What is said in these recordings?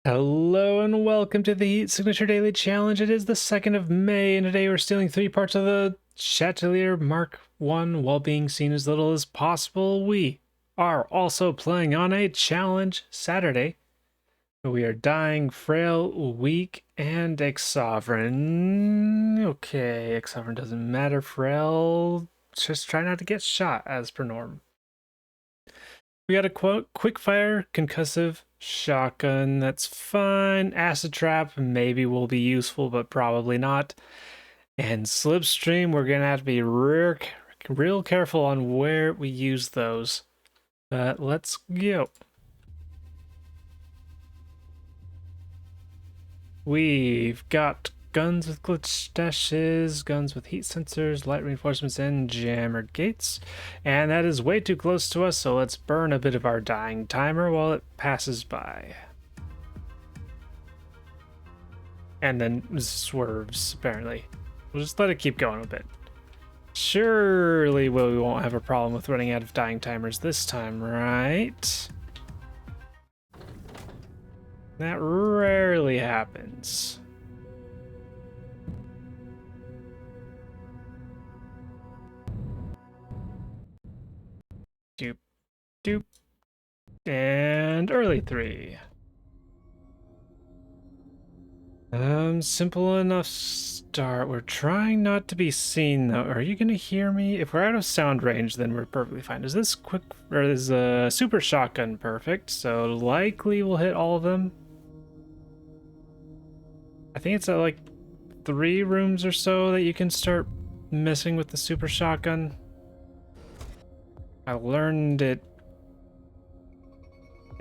Hello and welcome to the Heat Signature Daily Challenge. It is the 2nd of May, and today we're stealing 3 parts of the Chatelier Mark I while being seen as little as possible. We are also playing on a challenge Saturday. We are dying, frail, weak, and ex-sovereign. Okay, ex-sovereign doesn't matter. Frail, just try not to get shot as per norm. We got a quick fire, concussive, shotgun, that's fine. Acid trap, maybe will be useful, but probably not. And slipstream, we're gonna have to be real careful on where we use those. But let's go. We've got guns with glitch dashes, guns with heat sensors, light reinforcements, and jammer gates. And that is way too close to us, so let's burn a bit of our dying timer while it passes by. And then swerves, apparently. We'll just let it keep going a bit. Surely we won't have a problem with running out of dying timers this time, right? That rarely happens. Doop, doop, and early 3. Simple enough start. We're trying not to be seen, though. Are you gonna hear me? If we're out of sound range, then we're perfectly fine. Is this quick, or is a super shotgun perfect? So likely we'll hit all of them. I think it's at like 3 rooms or so that you can start messing with the super shotgun. I learned it.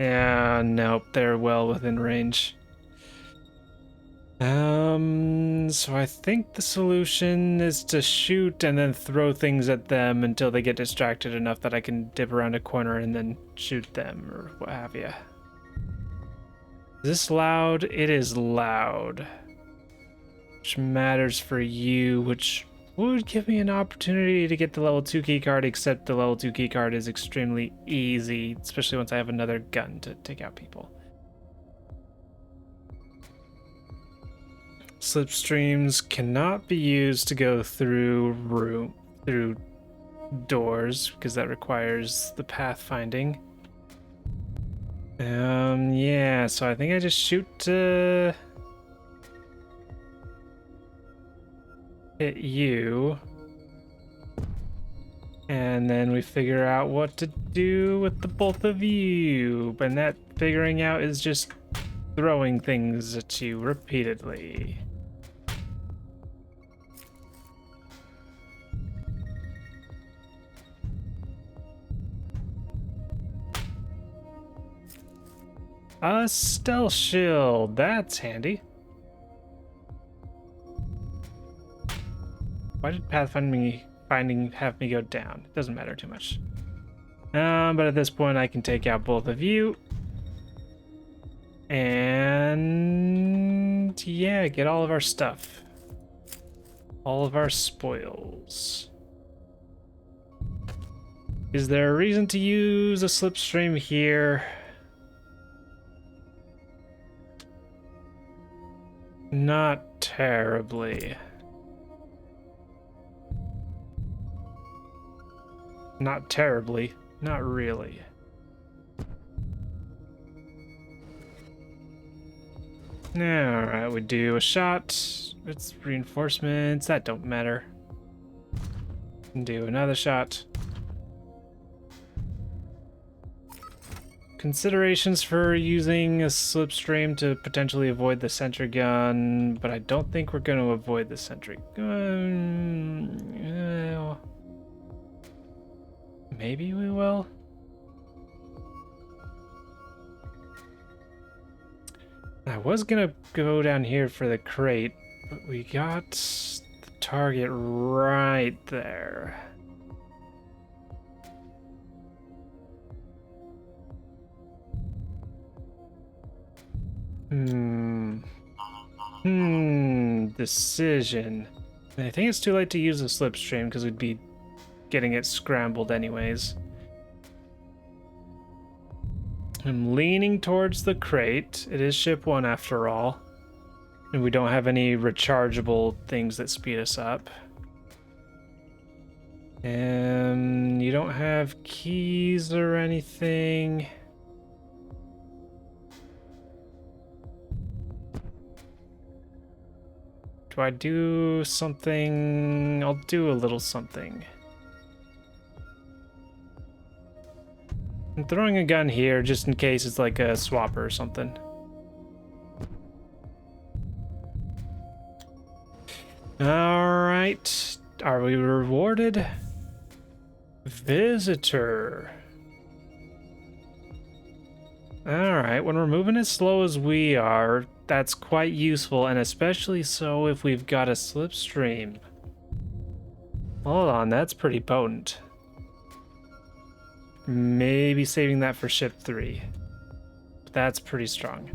Yeah, nope, they're well within range. So I think the solution is to shoot and then throw things at them until they get distracted enough that I can dip around a corner and then shoot them or what have you. Is this loud? It is loud. Which matters for you, which would give me an opportunity to get the level 2 keycard, except the level 2 keycard is extremely easy, especially once I have another gun to take out people. Slipstreams cannot be used to go through doors because that requires the pathfinding. Yeah, so I think I just shoot to hit you. And then we figure out what to do with the both of you. And that figuring out is just throwing things at you repeatedly. A stealth shield, that's handy. Why did pathfinding have me go down? It doesn't matter too much. But at this point I can take out both of you. And yeah, get all of our stuff. All of our spoils. Is there a reason to use a slipstream here? Not terribly. Not terribly. Not really. Alright, we do a shot. It's reinforcements. That don't matter. Do another shot. Considerations for using a slipstream to potentially avoid the sentry gun, but I don't think we're going to avoid the sentry gun. Maybe we will. I was gonna go down here for the crate, but we got the target right there. Decision. I think it's too late to use the slipstream because we'd be getting it scrambled anyways. I'm leaning towards the crate. It is ship 1 after all. And we don't have any rechargeable things that speed us up. And you don't have keys or anything. Do I do something? I'll do a little something. I'm throwing a gun here just in case it's like a swapper or something. Alright. Are we rewarded? Visitor. Alright, when we're moving as slow as we are, that's quite useful, and especially so if we've got a slipstream. Hold on, that's pretty potent. Maybe saving that for ship 3. That's pretty strong.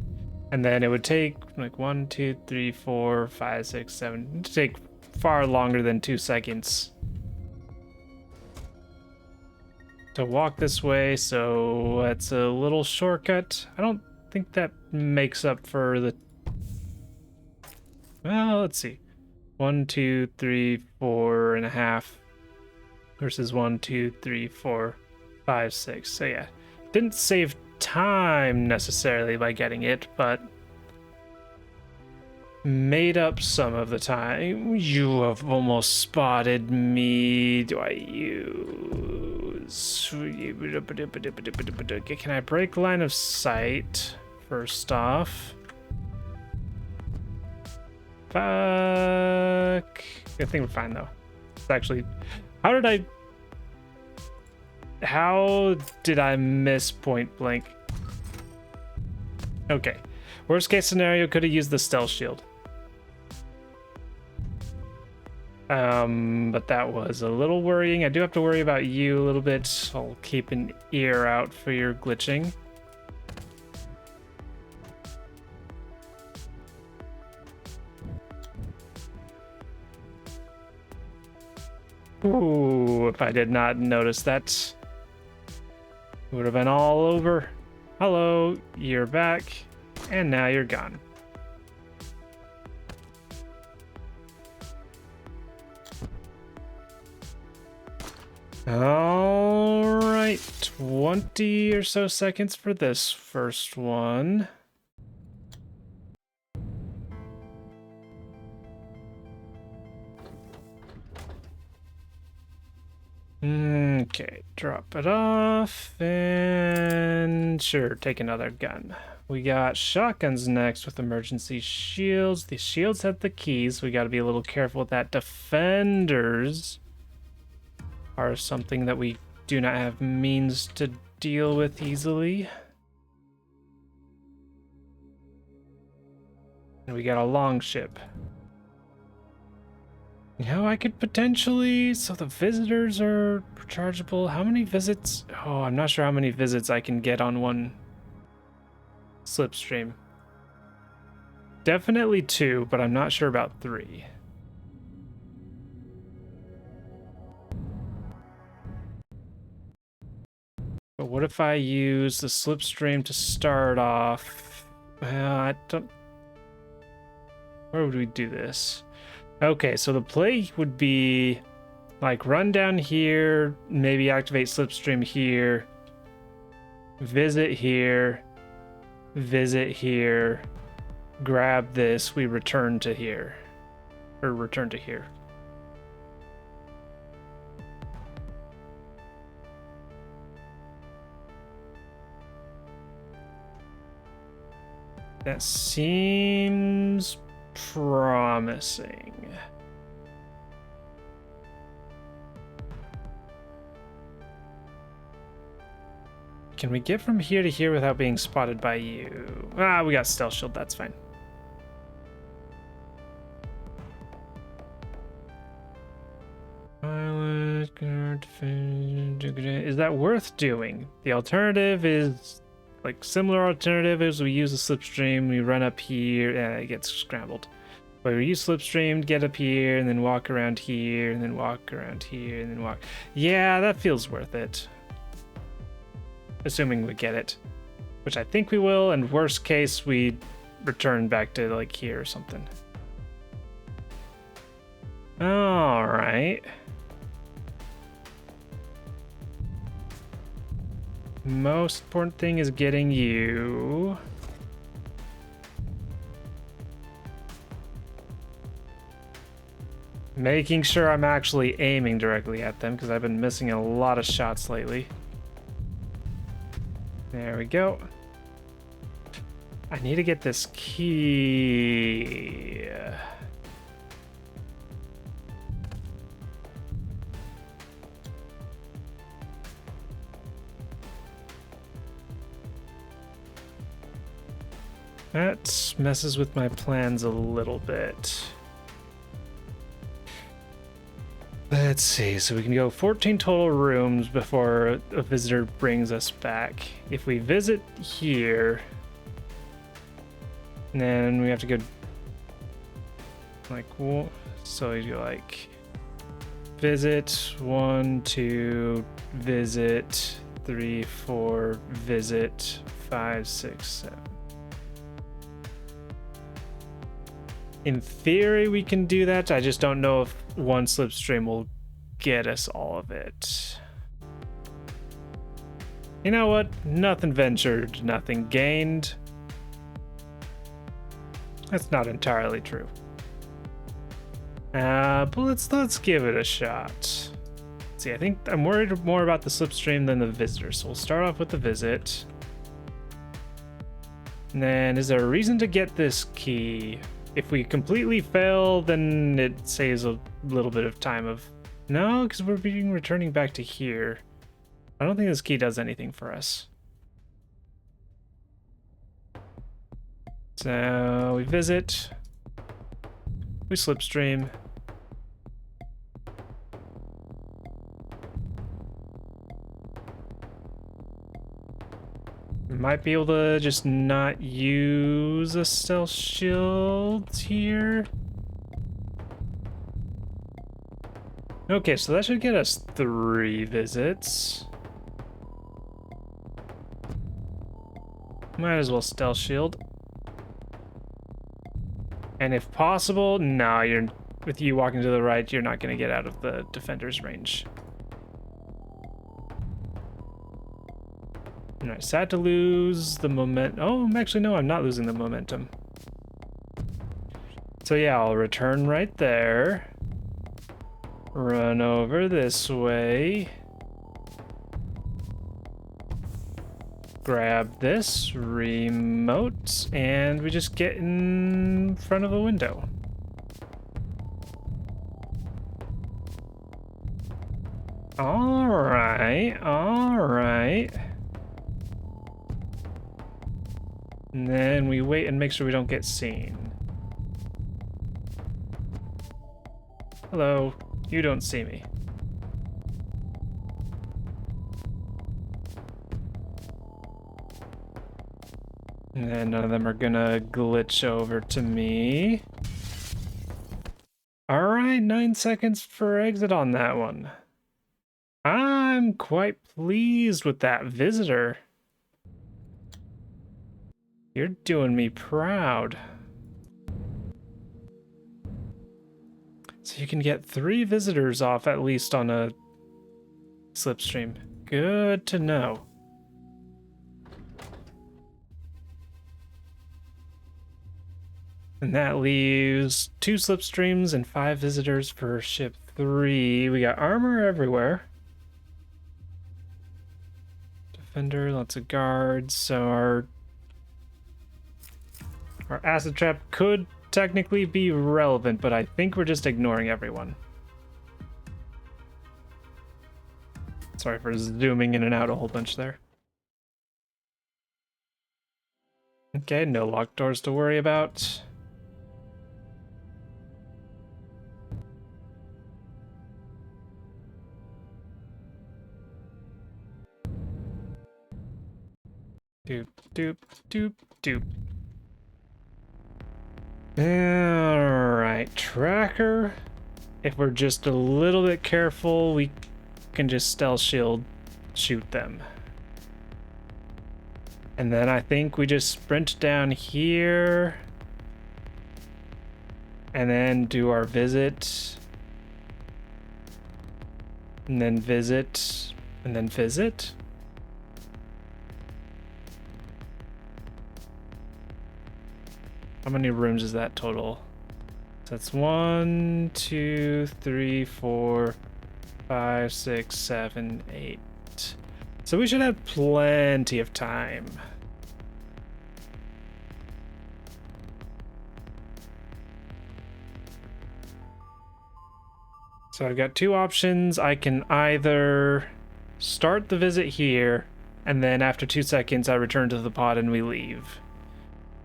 And then it would take like 1, 2, 3, 4, 5, 6, 7. It would take far longer than 2 seconds to walk this way, so that's a little shortcut. I don't think that makes up for the... Well, let's see. 1, 2, 3, 4.5 versus 1, 2, 3, 4, 5, 6. So yeah, didn't save time necessarily by getting it, but made up some of the time. You have almost spotted me. Do I use... Can I break line of sight first off? Fuck. I think we're fine though. It's actually... How did I miss point blank? Okay. Worst case scenario, could have used the stealth shield. But that was a little worrying. I do have to worry about you a little bit. I'll keep an ear out for your glitching. Ooh, if I did not notice that, it would have been all over. Hello, you're back, and now you're gone. All right, 20 or so seconds for this first one. Okay, drop it off, and sure, take another gun. We got shotguns next with emergency shields. The shields have the keys, so we got to be a little careful with that. Defenders are something that we do not have means to deal with easily. And we got a long ship. You know, I could potentially... So the visitors are rechargeable. How many visits? Oh, I'm not sure how many visits I can get on one slipstream. Definitely 2, but I'm not sure about 3. But what if I use the slipstream to start off? Well, I don't... Where would we do this? Okay, so the play would be like run down here, maybe activate slipstream here, visit here, grab this, we return to here, or return to here. That seems promising. Can we get from here to here without being spotted by you? Ah, we got stealth shield, that's fine. Is that worth doing? The alternative is like similar alternative is we use a slipstream, we run up here, and it gets scrambled. But we use slipstream to get up here, and then walk around here, and then walk around here, and then walk. Yeah, that feels worth it. Assuming we get it. which I think we will, and worst case, we return back to like here or something. All right. Most important thing is getting you. Making sure I'm actually aiming directly at them because I've been missing a lot of shots lately. There we go. I need to get this key. That messes with my plans a little bit. Let's see, so we can go 14 total rooms before a visitor brings us back. If we visit here, then we have to go like, so you go like visit 1, 2, visit 3, 4, visit 5, 6, 7. In theory, we can do that. I just don't know if one slipstream will get us all of it. You know what? Nothing ventured, nothing gained. That's not entirely true. But let's give it a shot. Let's see, I think I'm worried more about the slipstream than the visitor. So we'll start off with the visit. And then, is there a reason to get this key? If we completely fail, then it saves a little bit of time of... No, because we're returning back to here. I don't think this key does anything for us. So we visit. We slipstream. Might be able to just not use a stealth shield here. Okay, so that should get us 3 visits. Might as well stealth shield. And if possible, no, with you walking to the right, you're not going to get out of the defender's range. Alright, sad to lose the momentum. Oh, actually, no, I'm not losing the momentum. So yeah, I'll return right there. Run over this way. Grab this remote, and we just get in front of a window. Alright, alright. And then we wait and make sure we don't get seen. Hello, you don't see me. And then none of them are gonna glitch over to me. Alright, 9 seconds for exit on that one. I'm quite pleased with that visitor. You're doing me proud. So you can get 3 visitors off at least on a slipstream. Good to know. And that leaves 2 slipstreams and 5 visitors for ship 3. We got armor everywhere. Defender, lots of guards. So our acid trap could technically be relevant, but I think we're just ignoring everyone. Sorry for zooming in and out a whole bunch there. Okay, no locked doors to worry about. Doop, doop, doop, doop. Alright, tracker. If we're just a little bit careful, we can just stealth shield shoot them. And then I think we just sprint down here. And then do our visit. And then visit. And then visit. How many rooms is that total? So that's 1, 2, 3, 4, 5, 6, 7, 8. So we should have plenty of time. So I've got two options. I can either start the visit here, and then after 2 seconds I return to the pod and we leave.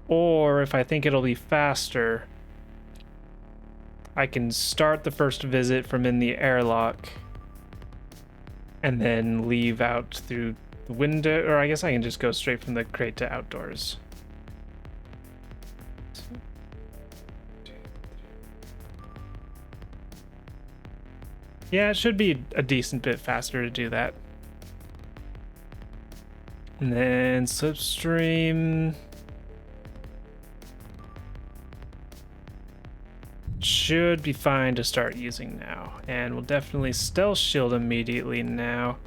Or if I think it'll be faster, I can start the first visit from in the airlock and then leave out through the window, or I guess I can just go straight from the crate to outdoors. Yeah, it should be a decent bit faster to do that. And then slipstream should be fine to start using now. And we'll definitely stealth shield immediately now.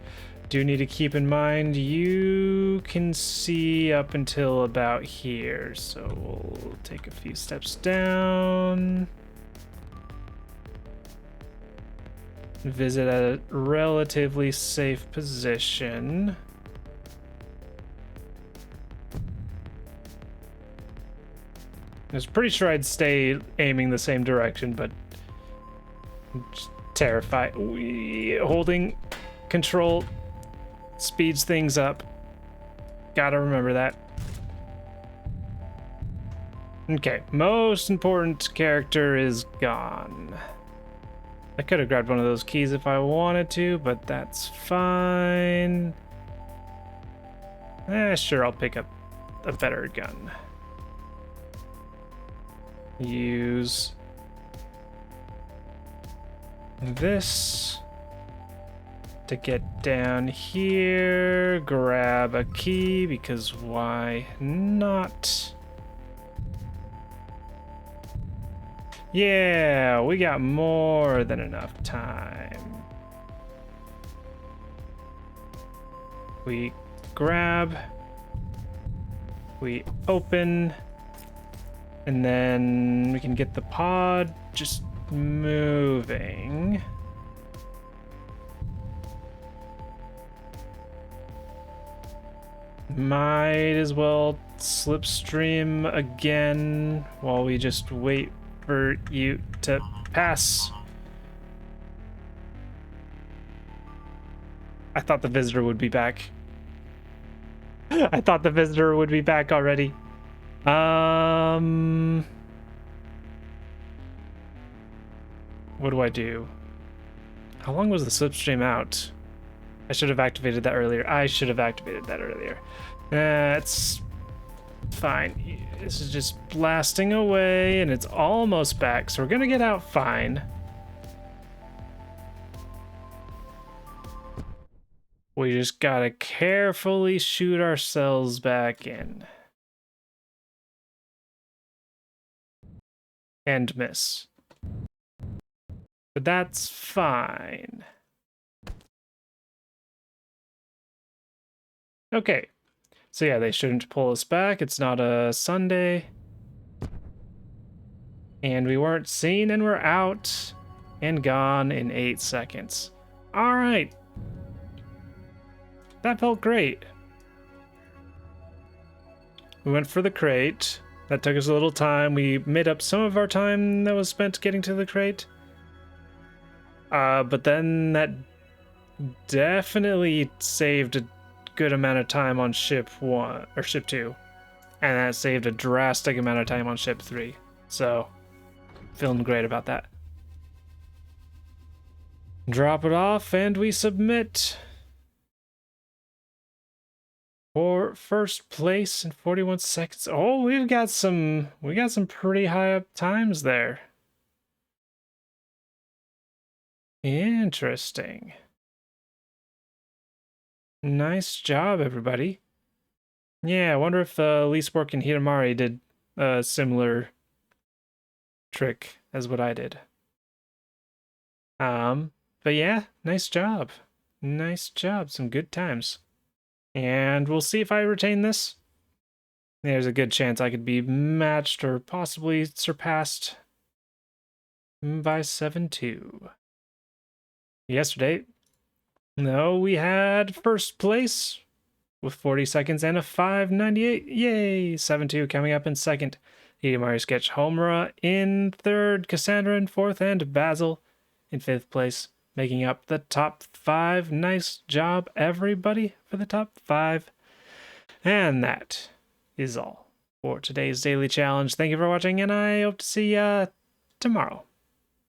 Do need to keep in mind you can see up until about here. So we'll take a few steps down. Visit at a relatively safe position. I was pretty sure I'd stay aiming the same direction, but I'm just terrified. Holding control speeds things up. Gotta remember that. Okay, most important character is gone. I could have grabbed one of those keys if I wanted to, but that's fine. Sure, I'll pick up a better gun. Use this to get down here, grab a key, because why not? Yeah, we got more than enough time. We grab, we open, and then we can get the pod just moving. Might as well slipstream again while we just wait for you to pass. I thought the visitor would be back. I thought the visitor would be back already. What do I do? How long was the slipstream out? I should have activated that earlier. That's fine. This is just blasting away and it's almost back, so we're gonna get out fine. We just gotta carefully shoot ourselves back in. And miss. But that's fine. Okay. So yeah, they shouldn't pull us back. It's not a Sunday. And we weren't seen and we're out and gone in 8 seconds. All right. That felt great. We went for the crate. That took us a little time. We made up some of our time that was spent getting to the crate. But then that definitely saved a good amount of time on ship 1 or ship 2. And that saved a drastic amount of time on ship 3. So, feeling great about that. Drop it off and we submit. For first place in 41 seconds. Oh, we got some pretty high up times there. Interesting. Nice job, everybody. Yeah, I wonder if Least Work and Hitamari did a similar trick as what I did. But yeah, nice job. Nice job. Some good times. And we'll see if I retain this. There's a good chance I could be matched or possibly surpassed by 7-2. Yesterday, no, we had first place with 40 seconds and a 598. Yay! 7-2 coming up in second. Hidamari Sketch Homura in third, Cassandra in fourth, and Basil in fifth place, making up the top 5. Nice job, everybody, for the top 5. And that is all for today's daily challenge. Thank you for watching, and I hope to see ya tomorrow.